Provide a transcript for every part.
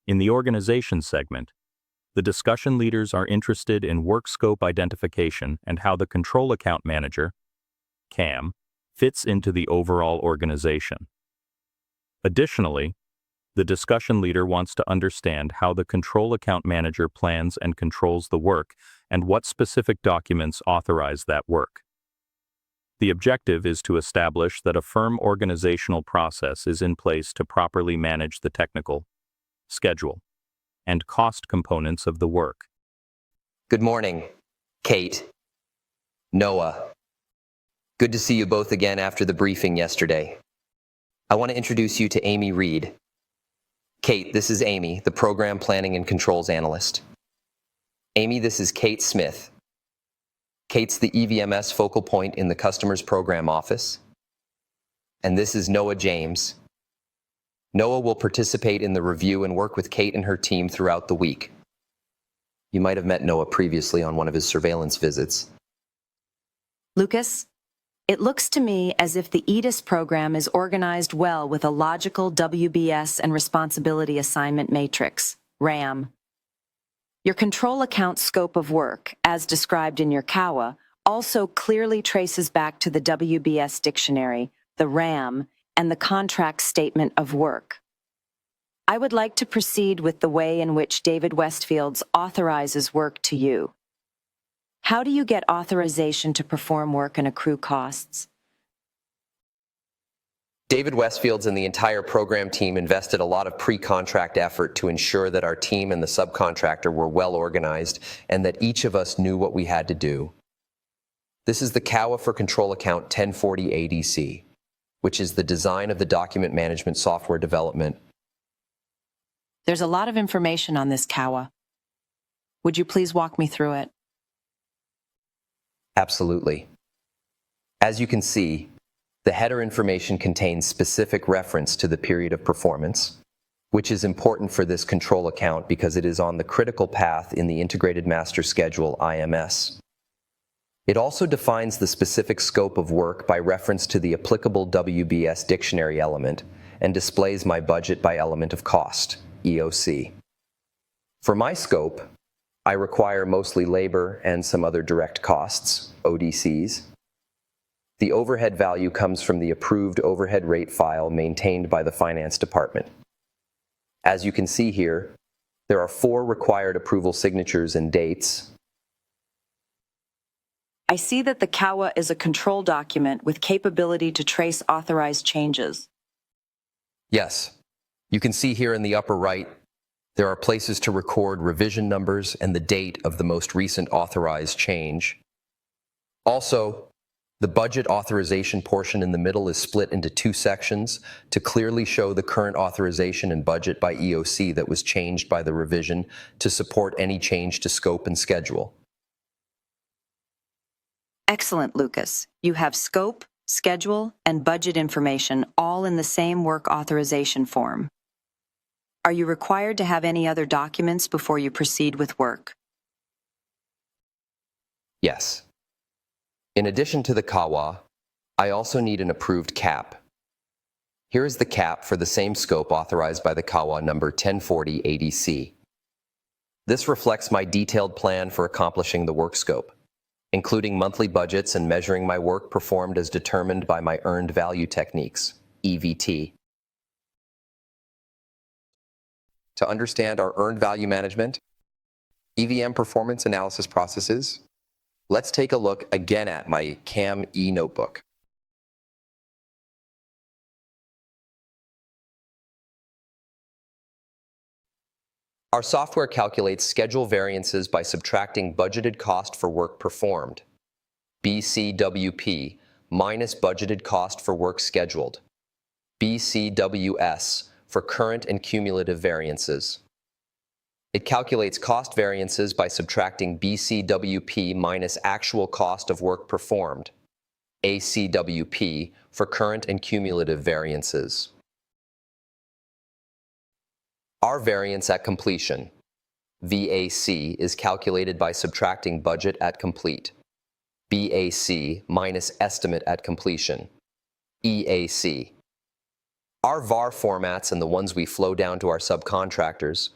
In the organization segment, the discussion leaders are interested in work scope identification and how the Control Account Manager, CAM, fits into the overall organization. Additionally, the discussion leader wants to understand how the Control Account Manager plans and controls the work and what specific documents authorize that work. The objective is to establish that a firm organizational process is in place to properly manage the technical, schedule, and cost components of the work. Good morning, Kate, Noah. Good to see you both again after the briefing yesterday. I want to introduce you to Amy Reed. Kate, this is Amy, the Program Planning and Controls Analyst. Amy, this is Kate Smith. Kate's the EVMS focal point in the Customer's Program Office. And this is Noah James. Noah will participate in the review and work with Kate and her team throughout the week. You might have met Noah previously on one of his surveillance visits. Lucas, it looks to me as if the EDIS program is organized well with a logical WBS and responsibility assignment matrix, RAM. Your control account scope of work, as described in your CAWA, also clearly traces back to the WBS dictionary, the RAM, and the contract statement of work. I would like to proceed with the way in which David Westfield's authorizes work to you. How do you get authorization to perform work and accrue costs? David Westfield's and the entire program team invested a lot of pre-contract effort to ensure that our team and the subcontractor were well organized and that each of us knew what we had to do. This is the CAWA for Control Account 1040 ADC, which is the design of the document management software development. There's a lot of information on this CAWA. Would you please walk me through it? Absolutely. As you can see, the header information contains specific reference to the period of performance, which is important for this control account because it is on the critical path in the Integrated Master Schedule, IMS. It also defines the specific scope of work by reference to the applicable WBS dictionary element and displays my budget by element of cost, EOC. For my scope, I require mostly labor and some other direct costs, ODCs. The overhead value comes from the approved overhead rate file maintained by the finance department. As you can see here, there are 4 required approval signatures and dates. I see that the CAWA is a control document with capability to trace authorized changes. Yes, you can see here in the upper right, there are places to record revision numbers and the date of the most recent authorized change. Also, the budget authorization portion in the middle is split into 2 sections to clearly show the current authorization and budget by EOC that was changed by the revision to support any change to scope and schedule. Excellent, Lucas. You have scope, schedule, and budget information all in the same work authorization form. Are you required to have any other documents before you proceed with work? Yes. In addition to the CAWA, I also need an approved CAP. Here is the CAP for the same scope authorized by the CAWA number 1040 ADC. This reflects my detailed plan for accomplishing the work scope, including monthly budgets and measuring my work performed as determined by my earned value techniques, EVT. To understand our earned value management, EVM performance analysis processes, let's take a look again at my CAM e-notebook. Our software calculates schedule variances by subtracting budgeted cost for work performed, BCWP, minus budgeted cost for work scheduled, BCWS, for current and cumulative variances. It calculates cost variances by subtracting BCWP minus actual cost of work performed, ACWP, for current and cumulative variances. Our variance at completion, VAC, is calculated by subtracting budget at complete, BAC, minus estimate at completion, EAC. Our VAR formats and the ones we flow down to our subcontractors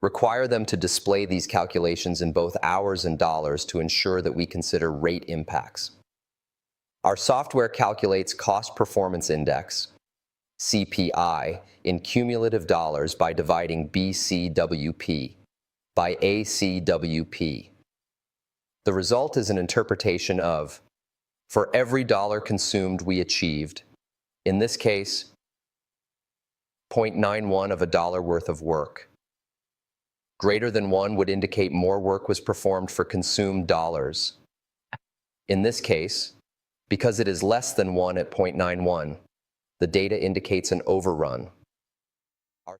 Require them to display these calculations in both hours and dollars to ensure that we consider rate impacts. Our software calculates Cost Performance Index, CPI, in cumulative dollars by dividing BCWP by ACWP. The result is an interpretation of, for every dollar consumed we achieved, in this case, 0.91 of a dollar worth of work. Greater than 1 would indicate more work was performed for consumed dollars. In this case, because it is less than 1 at 0.91, the data indicates an overrun.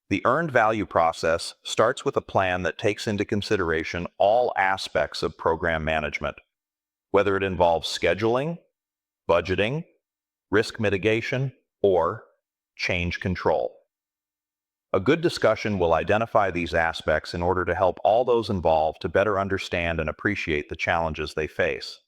The earned value process starts with a plan that takes into consideration all aspects of program management, whether it involves scheduling, budgeting, risk mitigation, or change control. A good discussion will identify these aspects in order to help all those involved to better understand and appreciate the challenges they face.